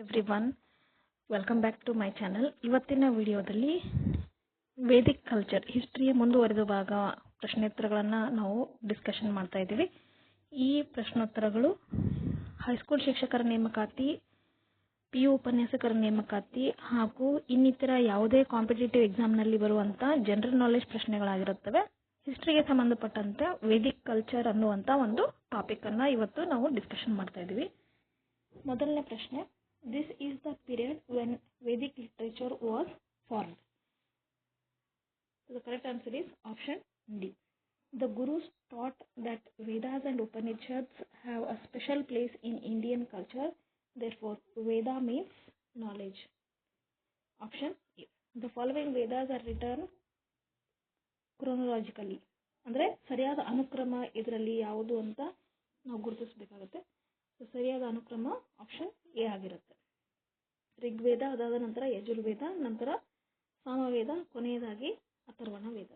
Everyone welcome back to my channel. ಇವತ್ತಿನ ವಿಡಿಯೋದಲ್ಲಿ Vedic culture ಹಿಸ್ಟ್ರಿಯ ಮುಂದುವರೆದ ಭಾಗ ಪ್ರಶ್ನೋತ್ತರಗಳನ್ನು ನಾವು ಡಿಸ್ಕಷನ್ ಮಾಡ್ತಾ ಇದ್ದೀವಿ. ಈ ಪ್ರಶ್ನೋತ್ತರಗಳು ಹೈಸ್ಕೂಲ್ ಶಿಕ್ಷಕರ ನೇಮಕಾತಿ, PU ಉಪನ್ಯಾಸಕರ ನೇಮಕಾತಿ ಹಾಗೂ ಇನ್ನಿತರ ಯಾವುದೇ ಕಾಂಪಿಟೇಟಿವ್ ಎಕ್ಸಾಮ್ನಲ್ಲಿ ಬರುವಂಥ ಜನರಲ್ ನಾಲೆಜ್ ಪ್ರಶ್ನೆಗಳಾಗಿರುತ್ತವೆ. ಹಿಸ್ಟ್ರಿಗೆ ಸಂಬಂಧಪಟ್ಟಂತೆ ವೇದಿಕ್ ಕಲ್ಚರ್ ಅನ್ನುವಂಥ ಒಂದು ಟಾಪಿಕನ್ನು ಇವತ್ತು ನಾವು ಡಿಸ್ಕಷನ್ ಮಾಡ್ತಾ ಇದ್ದೀವಿ. ಮೊದಲನೇ ಪ್ರಶ್ನೆ, this is the period when Vedic literature was formed. So the correct answer is option D. The Gurus taught that Vedas and Upanishads have a special place in Indian culture. Therefore, Veda means knowledge. Option A. The following Vedas are written chronologically. ಅಂದರೆ ಸರಿಯಾದ ಅನುಕ್ರಮ ಇದರಲ್ಲಿ ಯಾವುದು ಅಂತ ನಾವು ಗುರುತಿಸಬೇಕಾಗುತ್ತೆ. So ಸರಿಯಾದ ಅನುಕ್ರಮ option A ಆಗಿರುತ್ತೆ. ಋಗ್ವೇದ, ಅದಾದ ನಂತರ ಯಜುರ್ವೇದ, ನಂತರ ಸಾಮವೇದ, ಕೊನೆಯದಾಗಿ ಅಥರ್ವಣ ವೇದ.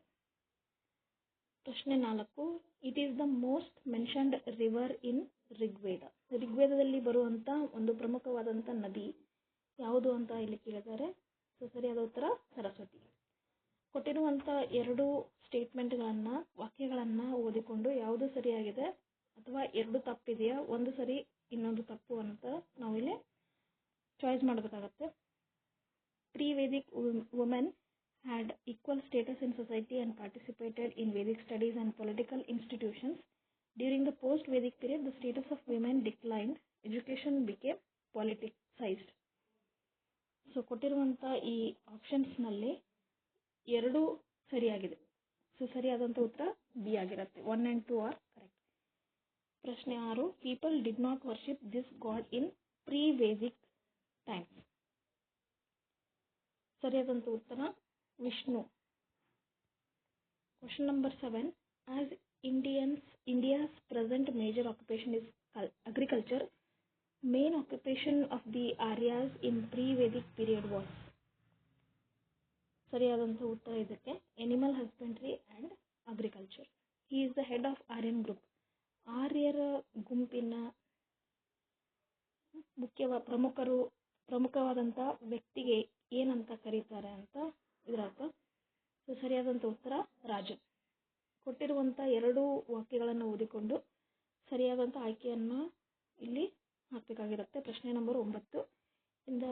ಪ್ರಶ್ನೆ 4, it is the most mentioned river in Rigveda. ಋಗ್ವೇದದಲ್ಲಿ ಬರುವಂಥ ಒಂದು ಪ್ರಮುಖವಾದಂಥ ನದಿ ಯಾವುದು ಅಂತ ಇಲ್ಲಿ ಕೇಳಿದ್ದಾರೆ. ಸೊ ಸರಿಯಾದ ಉತ್ತರ ಸರಸ್ವತಿ. ಕೊಟ್ಟಿರುವಂಥ ಎರಡು ಸ್ಟೇಟ್ಮೆಂಟ್ಗಳನ್ನು, ವಾಕ್ಯಗಳನ್ನು ಓದಿಕೊಂಡು ಯಾವುದು ಸರಿಯಾಗಿದೆ ಅಥವಾ ಎರಡು ತಪ್ಪಿದೆಯಾ, ಒಂದು ಸರಿ ಇನ್ನೊಂದು ತಪ್ಪು ಅಂತ ನಾವಿಲ್ಲಿ ಚಾಯ್ಸ್ ಮಾಡಬೇಕಾಗತ್ತೆ. Pre-Vedic women had equal status in society and participated in Vedic studies and political institutions. During the post-Vedic period, the status of women declined. Education became politicized. So ಕೊಟ್ಟಿರುವಂಥ ಈ ಆಪ್ಷನ್ಸ್ನಲ್ಲಿ ಎರಡು ಸರಿಯಾಗಿದೆ. ಸೊ ಸರಿಯಾದಂಥ ಉತ್ತರ ಬಿ ಆಗಿರುತ್ತೆ. 1 and 2 R correct. ಪ್ರಶ್ನೆ 6, people did not worship this god in pre-Vedic times. ಸರಿಯಾದಂಥ ಉತ್ತರ Vishnu. Question number 7, as India's present major occupation is agriculture, main occupation of the Aryas in pre-Vedic period was. ಸರಿಯಾದಂಥ ಉತ್ತರ ಇದಕ್ಕೆ animal husbandry and agriculture. He is the head of Aryan group. ಆರ್ಯರ ಗುಂಪಿನ ಪ್ರಮುಖವಾದಂಥ ವ್ಯಕ್ತಿಗೆ ಏನಂತ ಕರೀತಾರೆ ಅಂತ ಇದರ ಅರ್ಥ. ಸೊ ಸರಿಯಾದಂಥ ಉತ್ತರ ರಾಜ. ಕೊಟ್ಟಿರುವಂಥ ಎರಡು ವಾಕ್ಯಗಳನ್ನು ಓದಿಕೊಂಡು ಸರಿಯಾದಂಥ ಆಯ್ಕೆಯನ್ನು ಇಲ್ಲಿ ಹಾಕಬೇಕಾಗಿರುತ್ತೆ. ಪ್ರಶ್ನೆ number 9, in the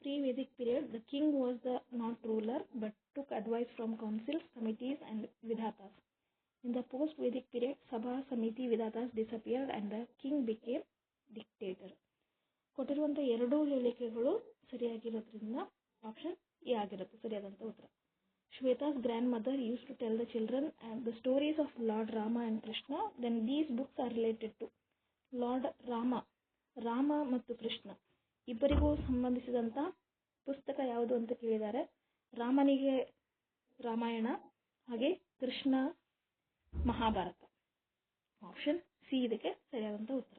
pre-Vedic period, the king was the not ruler but took advice from councils, committees and vidatas. In the post-Vedic period, Sabha, Samiti, Vidatas disappeared and the king became dictator. ಕೊಟ್ಟಿರುವಂಥ ಎರಡೂ ಹೇಳಿಕೆಗಳು ಸರಿಯಾಗಿರೋದ್ರಿಂದ option A ಆಗಿರುತ್ತೆ ಸರಿಯಾದಂಥ ಉತ್ತರ. Shweta's grandmother used to tell the children and the stories of Lord Rama and Krishna. Then these books are related to Lord Rama ಮತ್ತು ಕೃಷ್ಣ ಇಬ್ಬರಿಗೂ ಸಂಬಂಧಿಸಿದಂಥ ಪುಸ್ತಕ ಯಾವುದು ಅಂತ ಕೇಳಿದ್ದಾರೆ. ರಾಮನಿಗೆ ರಾಮಾಯಣ, ಹಾಗೆ ಕೃಷ್ಣ ಮಹಾಭಾರತ. ಆಪ್ಷನ್ ಸಿ ಇದಕ್ಕೆ ಸರಿಯಾದಂಥ ಉತ್ತರ.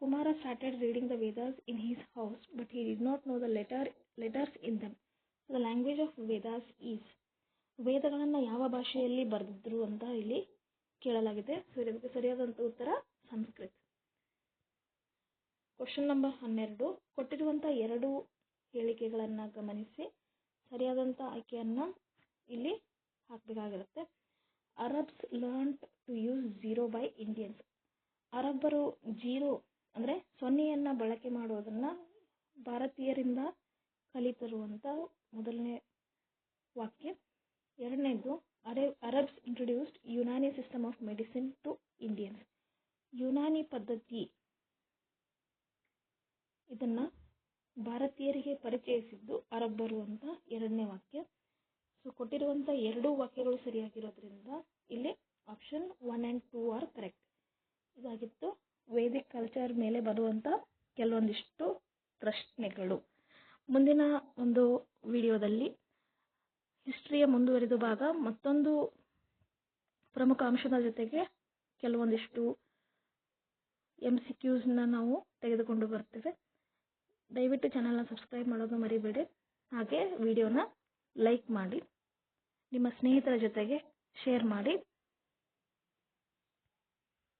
Kumara started reading the Vedas in his house but he did not know the letters in them. The language of Vedas is. ವೇದಗಳನ್ನು ಯಾವ ಭಾಷೆಯಲ್ಲಿ ಬರೆದಿದ್ರು ಅಂತ ಇಲ್ಲಿ ಕೇಳಲಾಗಿದೆ. ಸೊ ಇದಕ್ಕೆ ಸರಿಯಾದಂಥ ಉತ್ತರ ಸಂಸ್ಕೃತ. ಕ್ವಶನ್ ನಂಬರ್ 12, ಕೊಟ್ಟಿರುವಂಥ ಎರಡು ಹೇಳಿಕೆಗಳನ್ನು ಗಮನಿಸಿ ಸರಿಯಾದಂಥ ಆಯ್ಕೆಯನ್ನು ಇಲ್ಲಿ ಹಾಕಬೇಕಾಗಿರುತ್ತೆ. Arabs learned to use zero by Indians. ಅರಬ್ಬರು ಜೀರೋ ಅಂದರೆ ಸೊನ್ನೆಯನ್ನು ಬಳಕೆ ಮಾಡೋದನ್ನು ಭಾರತೀಯರಿಂದ ಕಲಿತರು ಅಂತ ಮೊದಲನೇ ವಾಕ್ಯ. ಎರಡನೇದು, Arabs introduced Unani system of medicine to Indians. Unani ಪದ್ಧತಿ ಇದನ್ನು ಭಾರತೀಯರಿಗೆ ಪರಿಚಯಿಸಿದ್ದು ಅರಬ್ಬರು ಅಂತ ಎರಡನೇ ವಾಕ್ಯ. ಸೊ ಕೊಟ್ಟಿರುವಂಥ ಎರಡೂ ವಾಕ್ಯಗಳು ಸರಿಯಾಗಿರೋದ್ರಿಂದ ಇಲ್ಲಿ ಆಪ್ಷನ್ 1 and 2 ಆರ್ ಕರೆಕ್ಟ್. ಇದಾಗಿತ್ತು ವೇದಿಕ್ ಕಲ್ಚರ್ ಮೇಲೆ ಬರುವಂಥ ಕೆಲವೊಂದಿಷ್ಟು ಪ್ರಶ್ನೆಗಳು. ಮುಂದಿನ ಒಂದು ವಿಡಿಯೋದಲ್ಲಿ ಹಿಸ್ಟ್ರಿಯ ಮುಂದುವರಿದ ಭಾಗ ಮತ್ತೊಂದು ಪ್ರಮುಖ ಅಂಶದ ಜೊತೆಗೆ ಕೆಲವೊಂದಿಷ್ಟು MCQsನ ನಾವು ತೆಗೆದುಕೊಂಡು ಬರ್ತೇವೆ. ದಯವಿಟ್ಟು ಚಾನಲ್ನ ಸಬ್ಸ್ಕ್ರೈಬ್ ಮಾಡೋದು ಮರಿಬೇಡಿ. ಹಾಗೆ ವಿಡಿಯೋನ ಲೈಕ್ ಮಾಡಿ, ನಿಮ್ಮ ಸ್ನೇಹಿತರ ಜೊತೆಗೆ ಶೇರ್ ಮಾಡಿ.